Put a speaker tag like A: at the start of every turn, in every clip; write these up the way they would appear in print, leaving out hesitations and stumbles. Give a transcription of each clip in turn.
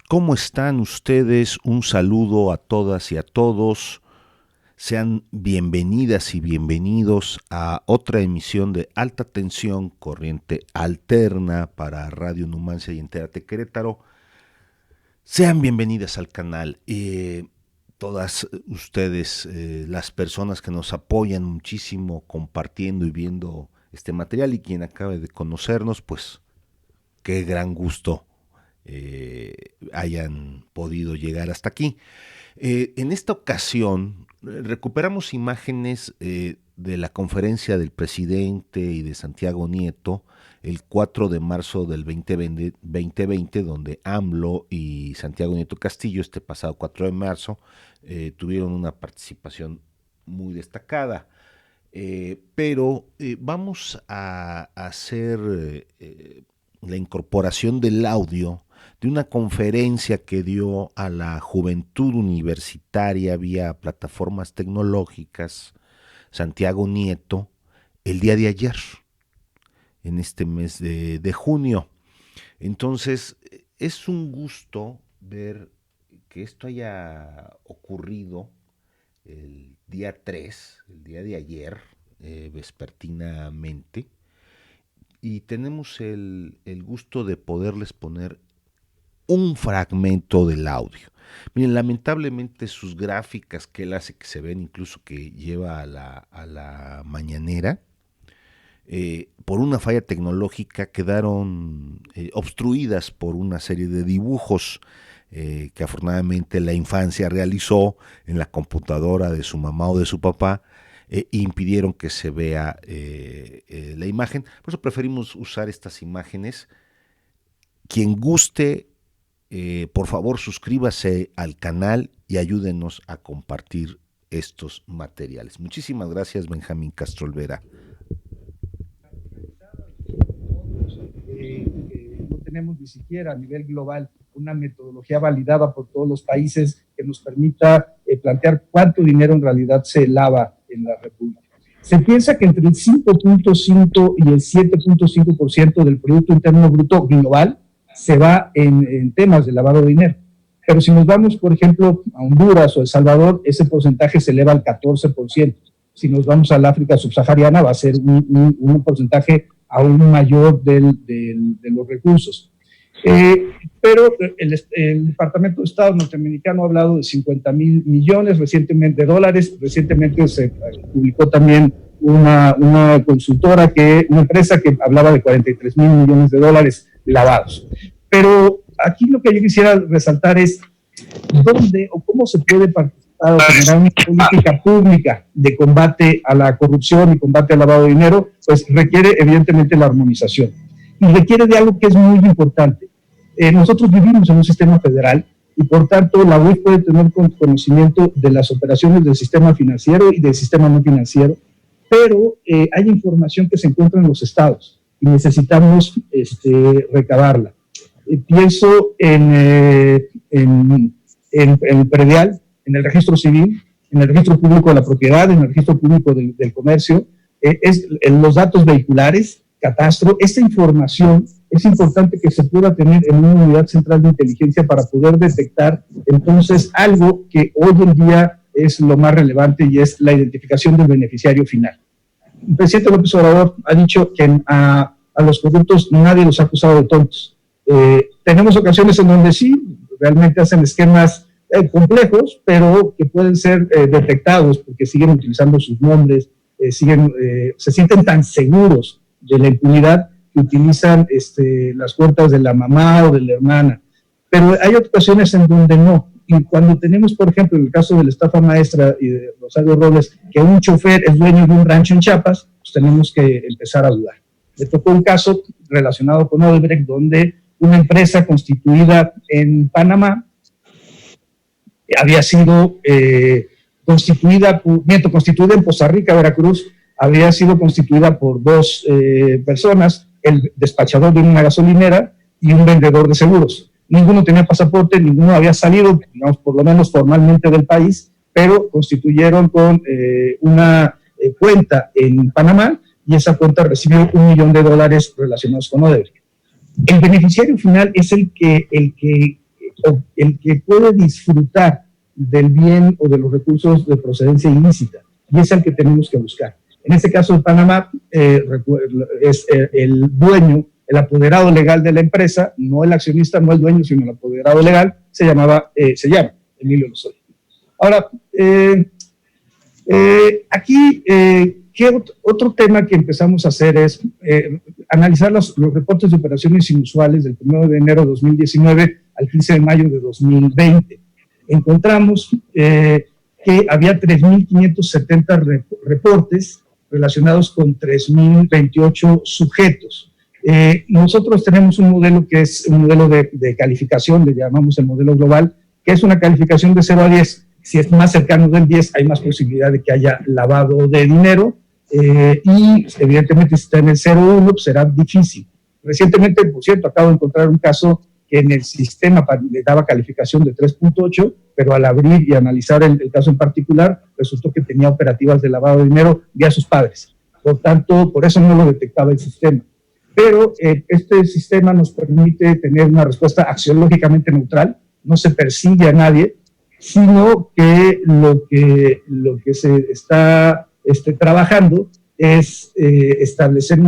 A: ¿Cómo están ustedes? Un saludo a todas y a todos. Sean bienvenidas y bienvenidos a otra emisión de Alta Tensión, corriente alterna para Radio Numancia y Entérate Querétaro. Sean bienvenidas al canal. Todas ustedes, las personas que nos apoyan muchísimo compartiendo y viendo este material, y quien acabe de conocernos, pues qué gran gusto hayan podido llegar hasta aquí. En esta ocasión recuperamos imágenes de la conferencia del presidente y de Santiago Nieto el 4 de marzo del 2020, donde AMLO y Santiago Nieto Castillo, este pasado 4 de marzo, tuvieron una participación muy destacada. Pero vamos a hacer la incorporación del audio de una conferencia que dio a la juventud universitaria vía plataformas tecnológicas Santiago Nieto el día de ayer, en este mes de junio. Entonces, es un gusto ver que esto haya ocurrido el día 3, el día de ayer, vespertinamente, y tenemos el gusto de poderles poner un fragmento del audio. Miren, lamentablemente sus gráficas que él hace, que se ven incluso que lleva a la mañanera, por una falla tecnológica quedaron obstruidas por una serie de dibujos que afortunadamente la infancia realizó en la computadora de su mamá o de su papá, e impidieron que se vea la imagen. Por eso preferimos usar estas imágenes. Quien guste, por favor suscríbase al canal y ayúdenos a compartir estos materiales. Muchísimas gracias, Benjamín Castro Olvera.
B: No tenemos ni siquiera a nivel global una metodología validada por todos los países que nos permita plantear cuánto dinero en realidad se lava en la República. Se piensa que entre el 5.5 y el 7.5% del Producto Interno Bruto global se va en temas de lavado de dinero. Pero si nos vamos, por ejemplo, a Honduras o El Salvador, ese porcentaje se eleva al 14%. Si nos vamos al África subsahariana, va a ser un porcentaje aún mayor de los recursos. Pero el Departamento de Estado norteamericano ha hablado de 50,000 millones recientemente de dólares. Recientemente se publicó también una consultora, una empresa que hablaba de 43,000 millones de dólares lavados. Pero aquí lo que yo quisiera resaltar es dónde o cómo se puede participar o generar una política pública de combate a la corrupción y combate al lavado de dinero. Pues requiere evidentemente la armonización y requiere de algo que es muy importante. Nosotros vivimos en un sistema federal y por tanto la UIF puede tener conocimiento de las operaciones del sistema financiero y del sistema no financiero, pero hay información que se encuentra en los estados y necesitamos recabarla. Pienso en el predial, en el registro civil, en el registro público de la propiedad, en el registro público del comercio, en los datos vehiculares, catastro. Esta información es importante que se pueda tener en una unidad central de inteligencia para poder detectar entonces algo que hoy en día es lo más relevante, y es la identificación del beneficiario final. El presidente López Obrador ha dicho que a los corruptos nadie los ha acusado de tontos. Tenemos ocasiones en donde sí, realmente hacen esquemas complejos, pero que pueden ser detectados porque siguen utilizando sus nombres, se sienten tan seguros de la impunidad que utilizan las cuentas de la mamá o de la hermana. Pero hay ocasiones en donde no. Y cuando tenemos, por ejemplo, en el caso de la estafa maestra y de Rosario Robles, que un chofer es dueño de un rancho en Chiapas, pues tenemos que empezar a dudar. Le tocó un caso relacionado con Odebrecht, donde una empresa constituida en Panamá había sido constituida en Poza Rica, Veracruz, había sido constituida por dos personas, el despachador de una gasolinera y un vendedor de seguros. Ninguno tenía pasaporte, ninguno había salido, digamos, por lo menos formalmente del país, pero constituyeron con una cuenta en Panamá, y esa cuenta recibió $1 millón relacionados con Odebrecht. El beneficiario final es el que el que puede disfrutar del bien o de los recursos de procedencia ilícita, y es el que tenemos que buscar. En este caso de Panamá, es el dueño, el apoderado legal de la empresa, no el accionista, no el dueño, sino el apoderado legal, se llama Emilio Lozoya. Ahora, aquí, otro tema que empezamos a hacer es analizar los reportes de operaciones inusuales del 1 de enero de 2019 al 15 de mayo de 2020. Encontramos que había 3.570 reportes relacionados con 3.028 sujetos. Nosotros tenemos un modelo que es un modelo de calificación, le llamamos el modelo global, que es una calificación de 0 a 10. Si es más cercano del 10, hay más posibilidad de que haya lavado de dinero, y evidentemente si está en el 0-1, pues será difícil. Recientemente, por cierto, acabo de encontrar un caso que en el sistema le daba calificación de 3.8, pero al abrir y analizar el caso en particular, resultó que tenía operativas de lavado de dinero vía sus padres. Por tanto, por eso no lo detectaba el sistema. Pero este sistema nos permite tener una respuesta axiológicamente neutral, no se persigue a nadie, sino que lo que se está trabajando es establecer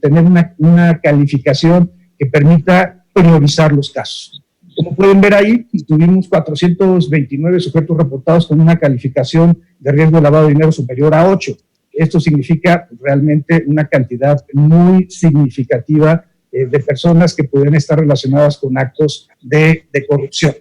B: tener una calificación que permita priorizar los casos. Como pueden ver ahí, tuvimos 429 sujetos reportados con una calificación de riesgo de lavado de dinero superior a 8. Esto significa realmente una cantidad muy significativa de personas que pueden estar relacionadas con actos de corrupción.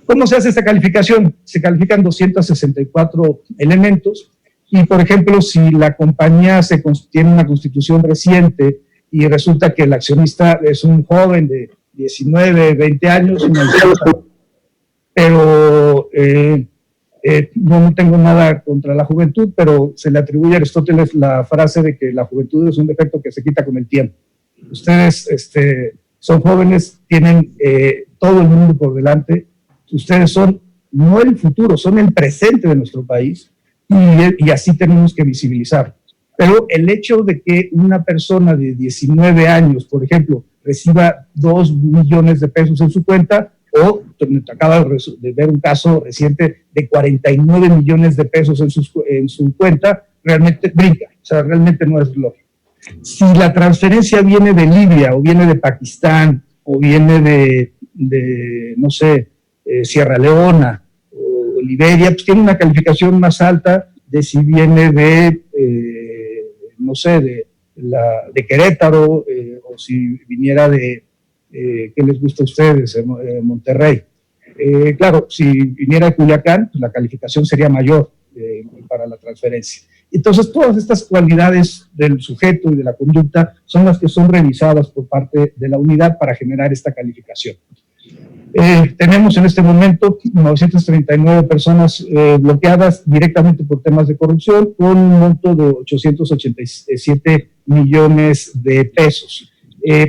B: ¿Cómo se hace esta calificación? Se califican 264 elementos y, por ejemplo, si la compañía tiene una constitución reciente y resulta que el accionista es un joven de 19, 20 años, pero no tengo nada contra la juventud, pero se le atribuye a Aristóteles la frase de que la juventud es un defecto que se quita con el tiempo. Ustedes son jóvenes, tienen todo el mundo por delante. Ustedes son no el futuro, son el presente de nuestro país, y así tenemos que visibilizar. Pero el hecho de que una persona de 19 años, por ejemplo, reciba 2 millones de pesos en su cuenta, o acaba de ver un caso reciente de 49 millones de pesos en su cuenta, realmente brinca, o sea, realmente no es lógico. Si la transferencia viene de Libia, o viene de Pakistán, o viene de no sé, Sierra Leona o Liberia, pues tiene una calificación más alta de si viene de, no sé, de Querétaro, o si viniera de, ¿qué les gusta a ustedes? Monterrey. Claro, si viniera de Culiacán, pues la calificación sería mayor para la transferencia. Entonces, todas estas cualidades del sujeto y de la conducta son las que son revisadas por parte de la unidad para generar esta calificación. Tenemos en este momento 939 personas bloqueadas directamente por temas de corrupción, con un monto de 887 millones de pesos.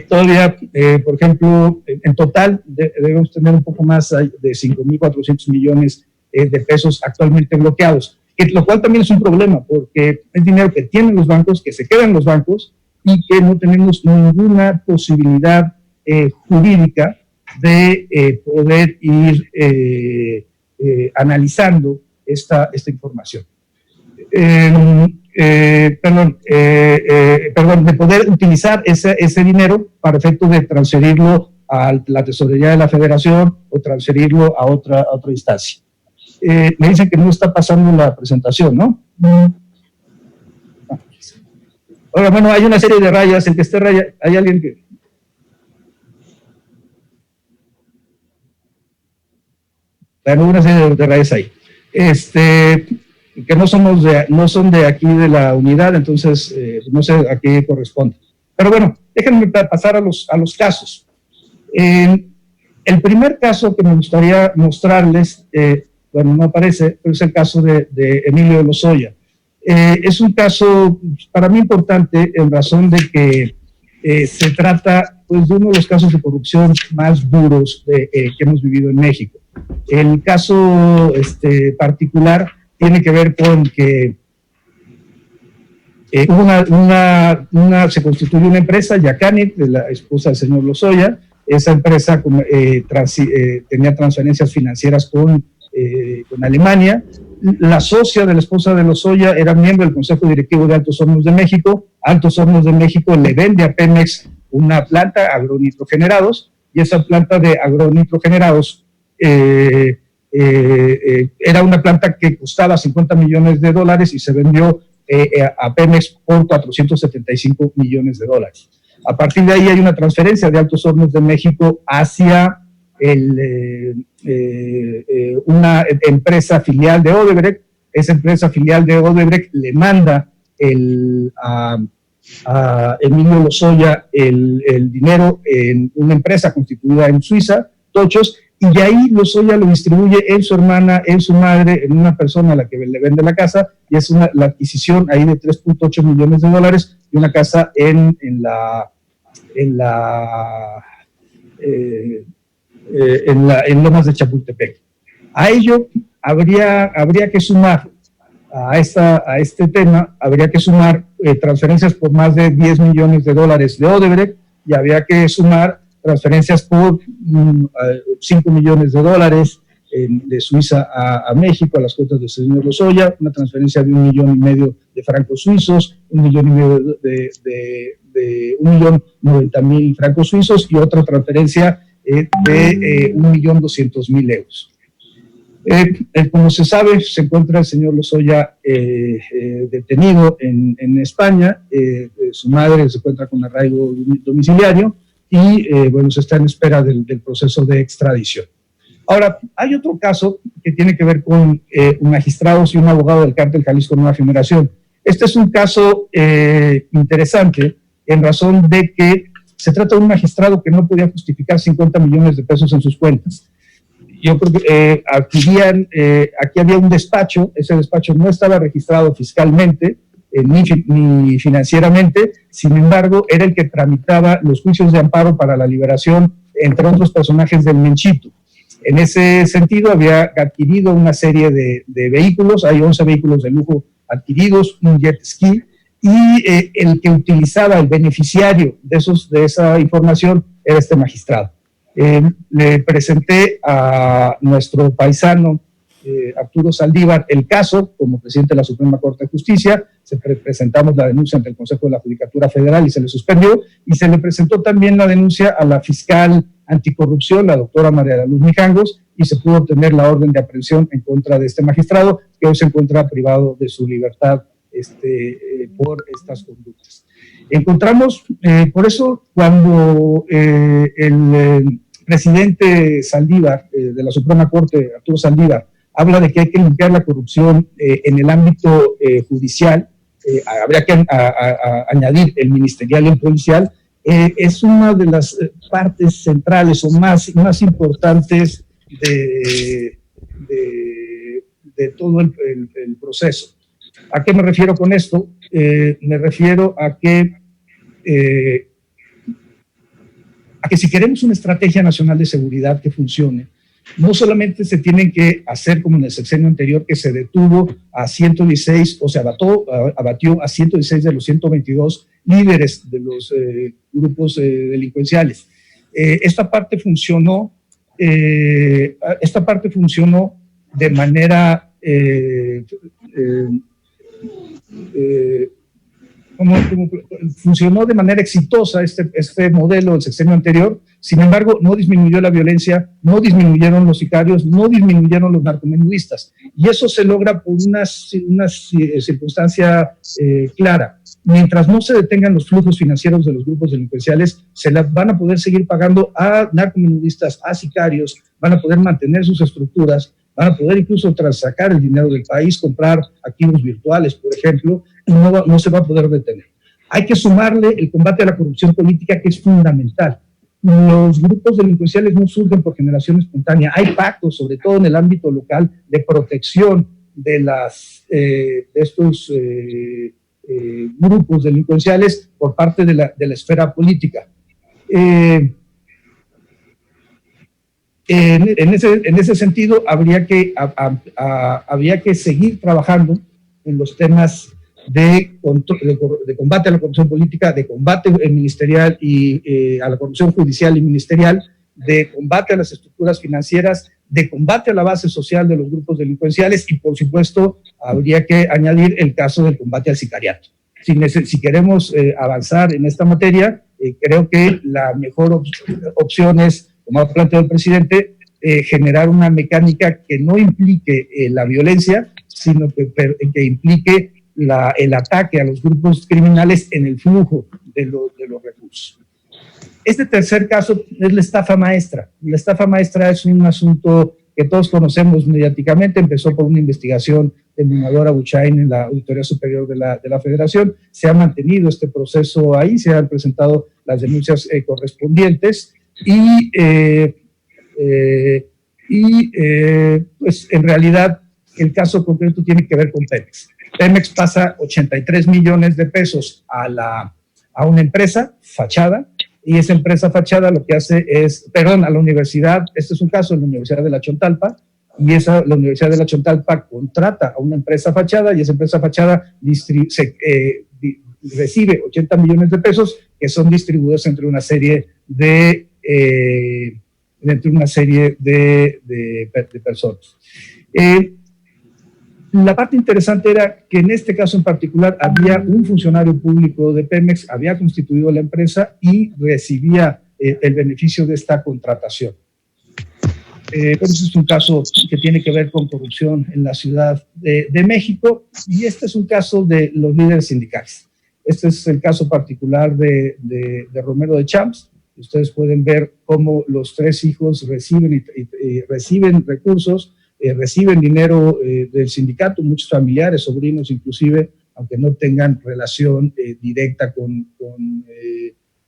B: Todavía, por ejemplo, en total debemos tener un poco más de 5.400 millones de pesos actualmente bloqueados, lo cual también es un problema, porque es dinero que tienen los bancos, que se queda en los bancos, y que no tenemos ninguna posibilidad jurídica de poder ir analizando esta información. De poder utilizar ese dinero para efecto de transferirlo a la tesorería de la federación o transferirlo a otra instancia. Me dicen que no está pasando la presentación, ¿no? Ahora, bueno, hay una serie de rayas, el que esté raya, hay alguien que... Bueno, una serie de rayas ahí. Que no son de aquí de la unidad, entonces no sé a qué corresponde. Pero bueno, déjenme pasar a los casos. El primer caso que me gustaría mostrarles, bueno, no aparece, pero es el caso de Emilio Lozoya. Es un caso para mí importante en razón de que se trata, pues, de uno de los casos de corrupción más duros que hemos vivido en México. El caso particular tiene que ver con que se constituyó una empresa, Yacanet, de la esposa del señor Lozoya, esa empresa tenía transferencias financieras con Alemania. La socia de la esposa de Lozoya era miembro del Consejo Directivo de Altos Hornos de México. Altos Hornos de México le vende a Pemex una planta, agronitrogenerados, y esa planta de agronitrogenerados era una planta que costaba $50 millones y se vendió a Pemex por $475 millones. A partir de ahí hay una transferencia de Altos Hornos de México hacia una empresa filial de Odebrecht. Esa empresa filial de Odebrecht le manda a Emilio Lozoya el dinero en una empresa constituida en Suiza, Tochos, y de ahí Lozoya lo distribuye en su hermana, en su madre, en una persona a la que le vende la casa, y es la adquisición ahí de $3.8 millones y una casa en Lomas de Chapultepec. A ello habría que sumar a este tema, habría que sumar transferencias por más de $10 millones de Odebrecht, y habría que sumar transferencias por $5 millones de Suiza a México, a las cuentas del señor Lozoya, una transferencia de $1,5 millones de francos suizos, $1,5 millones de $1,090,000 francos suizos, y otra transferencia de €1,200,000. Como se sabe, se encuentra el señor Lozoya detenido en España. Su madre se encuentra con arraigo domiciliario y bueno, se está en espera del proceso de extradición. Ahora, hay otro caso que tiene que ver con magistrados y un abogado del cártel Jalisco Nueva Generación. Este es un caso interesante en razón de que se trata de un magistrado que no podía justificar $50 millones en sus cuentas. Yo creo que aquí había un despacho, ese despacho no estaba registrado fiscalmente ni financieramente, sin embargo, era el que tramitaba los juicios de amparo para la liberación, entre otros personajes del Menchito. En ese sentido, había adquirido una serie de vehículos, hay 11 vehículos de lujo adquiridos, un jet ski, y el que utilizaba, el beneficiario de esa información era este magistrado. Le presenté a nuestro paisano Arturo Saldívar el caso como presidente de la Suprema Corte de Justicia. Presentamos la denuncia ante el Consejo de la Judicatura Federal y se le suspendió, y se le presentó también la denuncia a la fiscal anticorrupción, la doctora María Luz Mijangos, y se pudo obtener la orden de aprehensión en contra de este magistrado, que hoy se encuentra privado de su libertad por estas conductas. Encontramos, por eso, cuando el presidente Saldívar, de la Suprema Corte, Arturo Saldívar, habla de que hay que limpiar la corrupción en el ámbito judicial, habría que añadir el ministerial y el policial, es una de las partes centrales o más importantes de todo el proceso. ¿A qué me refiero con esto? Me refiero a que si queremos una estrategia nacional de seguridad que funcione, no solamente se tienen que hacer como en el sexenio anterior, que se detuvo a 116, o se abatió a 116 de los 122 líderes de los grupos delincuenciales. Esta parte funcionó de manera funcionó de manera exitosa este modelo del sexenio anterior. Sin embargo, no disminuyó la violencia, no disminuyeron los sicarios, no disminuyeron los narcomenudistas, y eso se logra por una circunstancia clara. Mientras no se detengan los flujos financieros de los grupos delincuenciales, se las van a poder seguir pagando a narcomenudistas, a sicarios, van a poder mantener sus estructuras, van a poder incluso sacar el dinero del país, comprar activos virtuales, por ejemplo, y no se va a poder detener. Hay que sumarle el combate a la corrupción política, que es fundamental. Los grupos delincuenciales no surgen por generación espontánea. Hay pactos, sobre todo en el ámbito local, de protección de estos grupos delincuenciales por parte de la esfera política. En ese sentido, habría que seguir trabajando en los temas de combate a la corrupción política, de combate ministerial y a la corrupción judicial y ministerial, de combate a las estructuras financieras, de combate a la base social de los grupos delincuenciales y, por supuesto, habría que añadir el caso del combate al sicariato. Si queremos avanzar en esta materia, creo que la mejor opción es, como ha planteado el presidente, generar una mecánica que no implique la violencia, sino que implique el ataque a los grupos criminales en el flujo de los recursos. Este tercer caso es la estafa maestra. La estafa maestra es un asunto que todos conocemos mediáticamente. Empezó por una investigación del Munador Abuchain en la Auditoría Superior de la Federación. Se ha mantenido este proceso ahí, se han presentado las denuncias correspondientes y pues en realidad el caso concreto tiene que ver con Pemex. Pemex pasa 83 millones de pesos a una empresa fachada, y esa empresa fachada lo que hace es, a la universidad, este es un caso en la Universidad de la Chontalpa, y la Universidad de la Chontalpa contrata a una empresa fachada, y esa empresa fachada recibe 80 millones de pesos que son distribuidos entre una serie de personas. La parte interesante era que en este caso en particular había un funcionario público de Pemex, había constituido la empresa y recibía el beneficio de esta contratación. Pues es un caso que tiene que ver con corrupción en la Ciudad de México, y este es un caso de los líderes sindicales. Este es el caso particular de Romero de Champs. Ustedes pueden ver cómo los tres hijos reciben recursos, reciben dinero del sindicato, muchos familiares, sobrinos inclusive, aunque no tengan relación directa con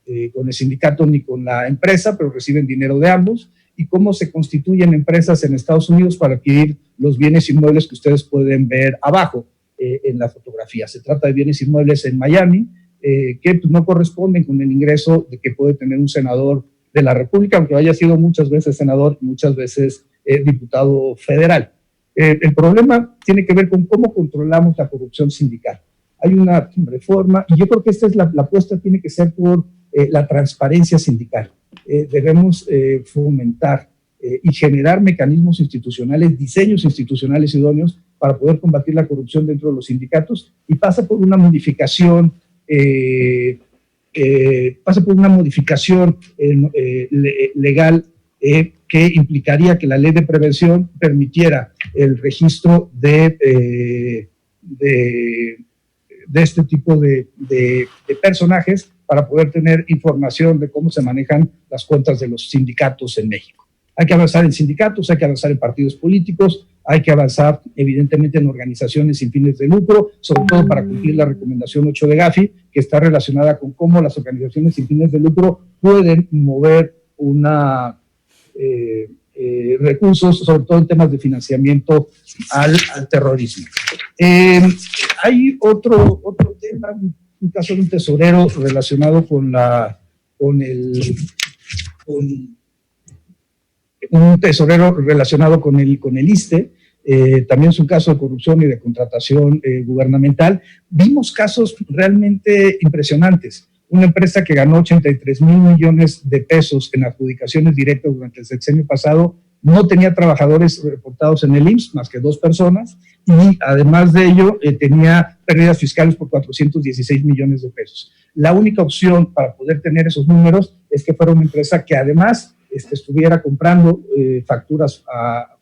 B: el sindicato ni con la empresa, pero reciben dinero de ambos, y cómo se constituyen empresas en Estados Unidos para adquirir los bienes inmuebles que ustedes pueden ver abajo en la fotografía. Se trata de bienes inmuebles en Miami, que pues, no corresponden con el ingreso de que puede tener un senador de la República, aunque haya sido muchas veces senador y muchas veces diputado federal. El problema tiene que ver con cómo controlamos la corrupción sindical. Hay una reforma, y yo creo que esta es la apuesta, tiene que ser por la transparencia sindical. Debemos fomentar y generar mecanismos institucionales, diseños institucionales idóneos para poder combatir la corrupción dentro de los sindicatos, y pasa por una modificación legal que implicaría que la ley de prevención permitiera el registro de este tipo de personajes para poder tener información de cómo se manejan las cuentas de los sindicatos en México. Hay que avanzar en sindicatos, hay que avanzar en partidos políticos, hay que avanzar evidentemente en organizaciones sin fines de lucro, sobre todo para cumplir la recomendación 8 de Gafi, que está relacionada con cómo las organizaciones sin fines de lucro pueden mover recursos, sobre todo en temas de financiamiento al terrorismo. Hay otro tema, un caso de un tesorero relacionado con el ISSSTE. También es un caso de corrupción y de contratación gubernamental. Vimos casos realmente impresionantes. Una empresa que ganó 83 mil millones de pesos en adjudicaciones directas durante el sexenio pasado, no tenía trabajadores reportados en el IMSS, más que 2 personas, y además de ello tenía pérdidas fiscales por 416 millones de pesos. La única opción para poder tener esos números es que fuera una empresa que además estuviera comprando facturas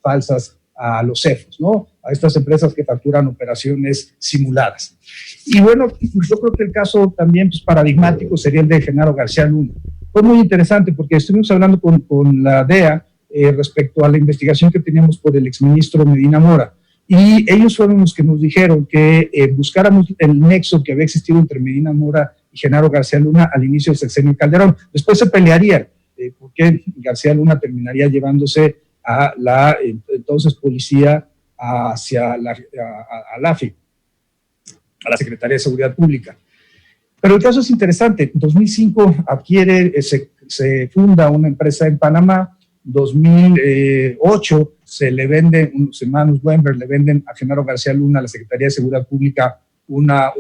B: falsas a los CEFOS, ¿no? A estas empresas que facturan operaciones simuladas. Y bueno, yo creo que el caso también pues, paradigmático sería el de Genaro García Luna. Fue muy interesante porque estuvimos hablando con la DEA respecto a la investigación que teníamos por el exministro Medina Mora, y ellos fueron los que nos dijeron que buscáramos el nexo que había existido entre Medina Mora y Genaro García Luna al inicio del sexenio Calderón. Después se pelearían, porque García Luna terminaría llevándose a la entonces policía hacia a la AFI, a la Secretaría de Seguridad Pública. Pero el caso es interesante. En 2005 se funda una empresa en Panamá. 2008 se le vende, unos hermanos Wember le venden a Genaro García Luna a la Secretaría de Seguridad Pública una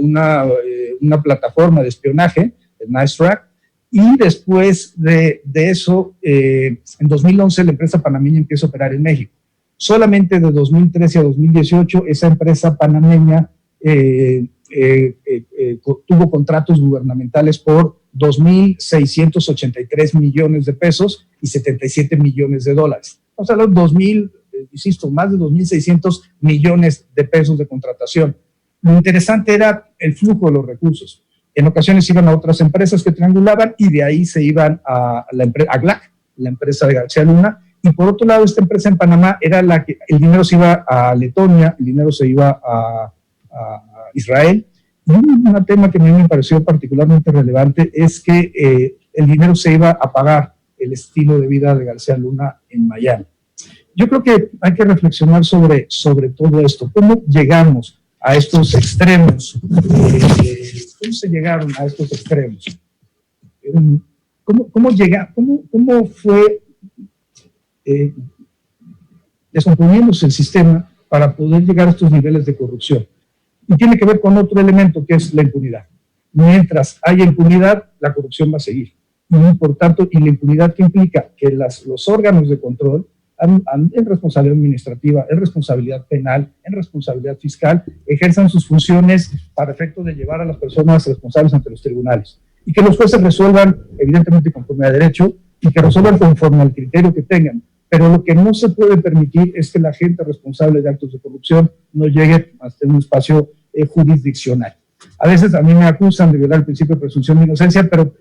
B: plataforma de espionaje, el NiceTrack, y después de eso, en 2011 la empresa panameña empieza a operar en México. Solamente de 2013 a 2018 esa empresa panameña tuvo contratos gubernamentales por 2.683 millones de pesos y 77 millones de dólares. Vamos a hablar de más de 2.600 millones de pesos de contratación. Lo interesante era el flujo de los recursos. En ocasiones iban a otras empresas que triangulaban y de ahí se iban a GLAC, la empresa de García Luna. Y por otro lado, esta empresa en Panamá era la que el dinero se iba a Letonia, el dinero se iba a Israel. Y un tema que a mí me pareció particularmente relevante es que el dinero se iba a pagar el estilo de vida de García Luna en Miami. Yo creo que hay que reflexionar sobre todo esto. ¿Cómo llegamos a estos extremos? ¿Cómo se llegaron a estos extremos? ¿Cómo fue descomponiéndose el sistema para poder llegar a estos niveles de corrupción? Y tiene que ver con otro elemento que es la impunidad. Mientras haya impunidad, la corrupción va a seguir. Y por tanto, y la impunidad que implica que los órganos de control en responsabilidad administrativa, en responsabilidad penal, en responsabilidad fiscal, ejerzan sus funciones para efecto de llevar a las personas responsables ante los tribunales. Y que los jueces resuelvan, evidentemente, conforme a derecho, y que resuelvan conforme al criterio que tengan. Pero lo que no se puede permitir es que la gente responsable de actos de corrupción no llegue hasta un espacio jurisdiccional. A veces a mí me acusan de violar el principio de presunción de inocencia, pero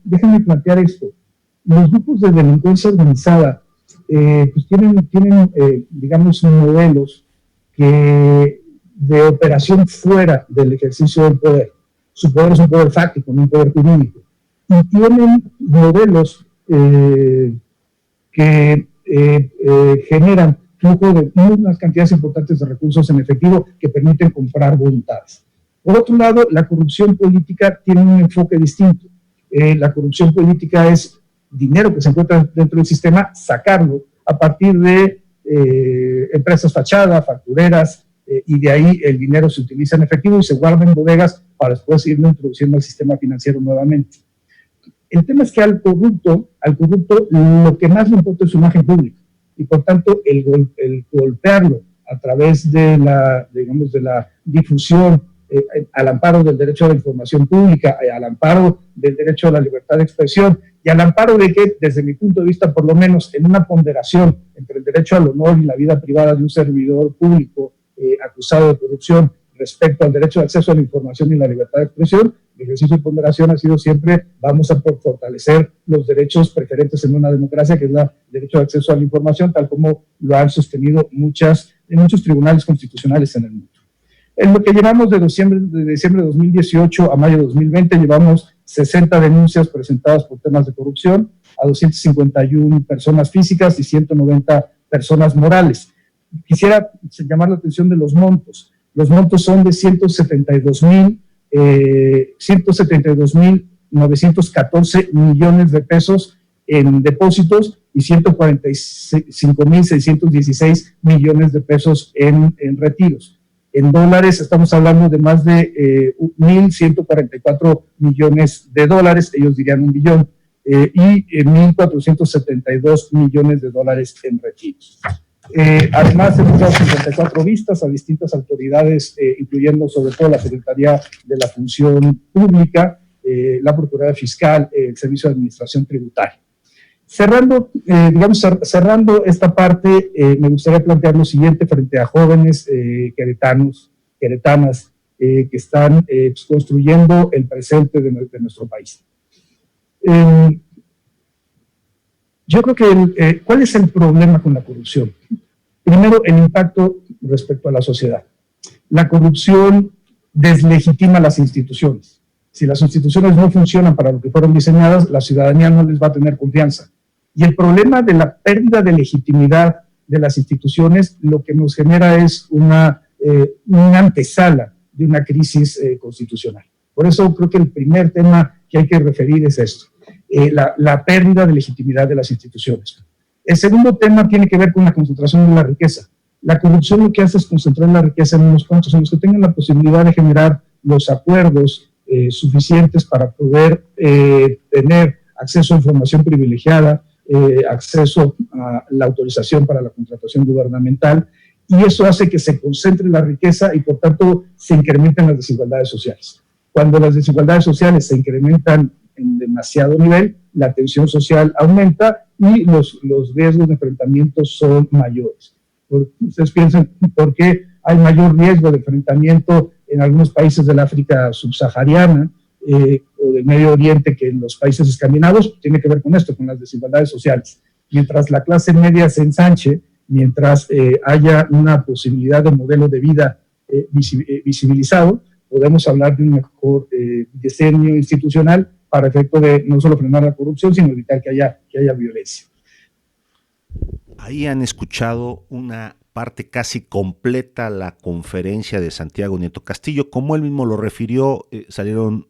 B: déjenme plantear esto. Los grupos de delincuencia organizada pues tienen digamos, modelos de operación fuera del ejercicio del poder. Su poder es un poder fáctico, no un poder jurídico. Y tienen modelos que generan flujo de unas cantidades importantes de recursos en efectivo que permiten comprar voluntades. Por otro lado, la corrupción política tiene un enfoque distinto. La corrupción política es dinero que se encuentra dentro del sistema, sacarlo a partir de empresas fachada, factureras, y de ahí el dinero se utiliza en efectivo y se guarda en bodegas para después irlo introduciendo al sistema financiero nuevamente. El tema es que al corrupto lo que más le importa es su imagen pública y por tanto el golpearlo a través de la difusión al amparo del derecho a la información pública, al amparo del derecho a la libertad de expresión y al amparo de que, desde mi punto de vista, por lo menos en una ponderación entre el derecho al honor y la vida privada de un servidor público acusado de corrupción respecto al derecho de acceso a la información y la libertad de expresión, el ejercicio de ponderación ha sido siempre, vamos a fortalecer los derechos preferentes en una democracia, que es el derecho de acceso a la información, tal como lo han sostenido muchos tribunales constitucionales en el mundo. En lo que llevamos de diciembre de 2018 a mayo de 2020, llevamos 60 denuncias presentadas por temas de corrupción a 251 personas físicas y 190 personas morales. Quisiera llamar la atención de los montos. Los montos son de 172.914 millones de pesos en depósitos y 145.616 millones de pesos en retiros. En dólares estamos hablando de más de 1.144 millones de dólares, ellos dirían 1 billón, y 1.472 millones de dólares en retiros. Además, hemos dado 54 vistas a distintas autoridades, incluyendo sobre todo la Secretaría de la Función Pública, la Procuraduría Fiscal, el Servicio de Administración Tributaria. Cerrando esta parte, me gustaría plantear lo siguiente frente a jóvenes queretanas, que están construyendo el presente de nuestro país. Yo creo que ¿cuál es el problema con la corrupción? Primero, el impacto respecto a la sociedad. La corrupción deslegitima las instituciones. Si las instituciones no funcionan para lo que fueron diseñadas, la ciudadanía no les va a tener confianza. Y el problema de la pérdida de legitimidad de las instituciones lo que nos genera es una antesala de una crisis constitucional. Por eso creo que el primer tema que hay que referir es esto. La pérdida de legitimidad de las instituciones. El segundo tema tiene que ver con la concentración de la riqueza. La corrupción lo que hace es concentrar la riqueza en unos cuantos, en los que tengan la posibilidad de generar los acuerdos suficientes para poder tener acceso a información privilegiada, acceso a la autorización para la contratación gubernamental, y eso hace que se concentre la riqueza y por tanto se incrementen las desigualdades sociales. Cuando las desigualdades sociales se incrementan en demasiado nivel, la tensión social aumenta y los riesgos de enfrentamiento son mayores. Ustedes piensan por qué hay mayor riesgo de enfrentamiento en algunos países del África subsahariana o del Medio Oriente que en los países escandinavos, tiene que ver con esto, con las desigualdades sociales. Mientras la clase media se ensanche, mientras haya una posibilidad de modelo de vida visibilizado, podemos hablar de un mejor diseño institucional para efecto de no solo frenar la corrupción, sino evitar que haya violencia.
A: Ahí han escuchado una parte casi completa la conferencia de Santiago Nieto Castillo. Como él mismo lo refirió, salieron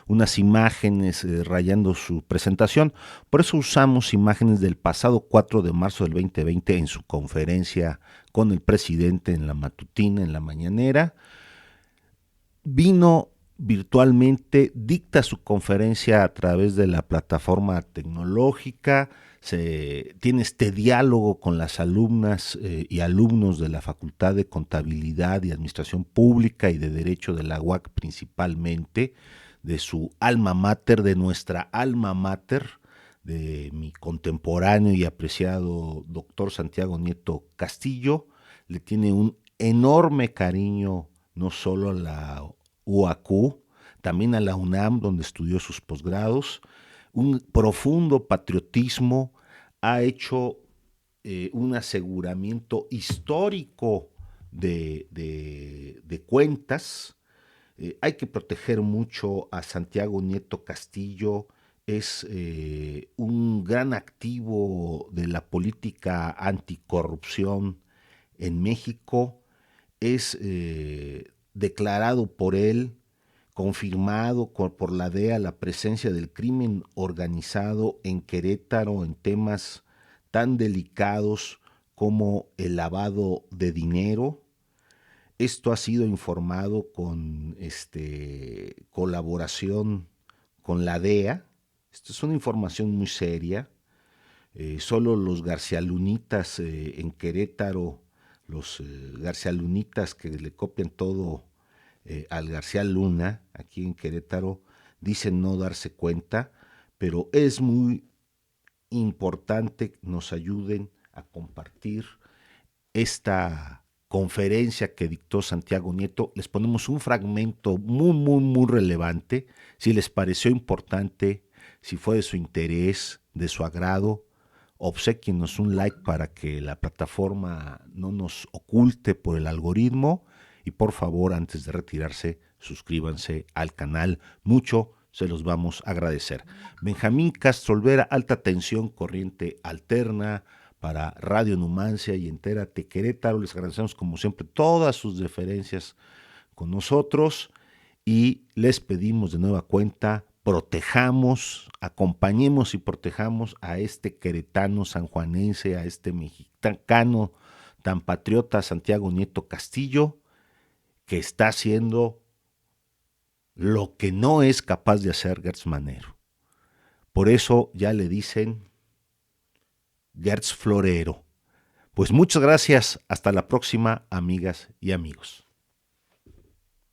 A: unas imágenes rayando su presentación. Por eso usamos imágenes del pasado 4 de marzo del 2020 en su conferencia con el presidente en la matutina, en la mañanera. Vino virtualmente, dicta su conferencia a través de la plataforma tecnológica, tiene este diálogo con las alumnas y alumnos de la Facultad de Contabilidad y Administración Pública y de Derecho de la UAC principalmente, de su alma mater, de nuestra alma mater, de mi contemporáneo y apreciado doctor Santiago Nieto Castillo. Le tiene un enorme cariño no solo a la UAQ, también a la UNAM, donde estudió sus posgrados, un profundo patriotismo, ha hecho un aseguramiento histórico de cuentas. Hay que proteger mucho a Santiago Nieto Castillo, es un gran activo de la política anticorrupción en México, es declarado por él, confirmado por la DEA la presencia del crimen organizado en Querétaro en temas tan delicados como el lavado de dinero. Esto ha sido informado con colaboración con la DEA. Esto es una información muy seria. Solo los garcialunitas en Querétaro, los garcialunitas que le copian todo al García Luna, aquí en Querétaro, dicen no darse cuenta, pero es muy importante que nos ayuden a compartir esta conferencia que dictó Santiago Nieto. Les ponemos un fragmento muy relevante. Si les pareció importante, si fue de su interés, de su agrado, obséquienos un like para que la plataforma no nos oculte por el algoritmo. Y por favor, antes de retirarse, suscríbanse al canal. Mucho se los vamos a agradecer. Benjamín Castro Olvera, alta tensión, corriente alterna para Radio Numancia y Entérate Querétaro. Les agradecemos como siempre todas sus deferencias con nosotros y les pedimos de nueva cuenta, protejamos, acompañemos y protejamos a este queretano sanjuanense, a este mexicano tan patriota Santiago Nieto Castillo, que está haciendo lo que no es capaz de hacer Gertz Manero. Por eso ya le dicen Gertz Florero. Pues muchas gracias, hasta la próxima, amigas y amigos.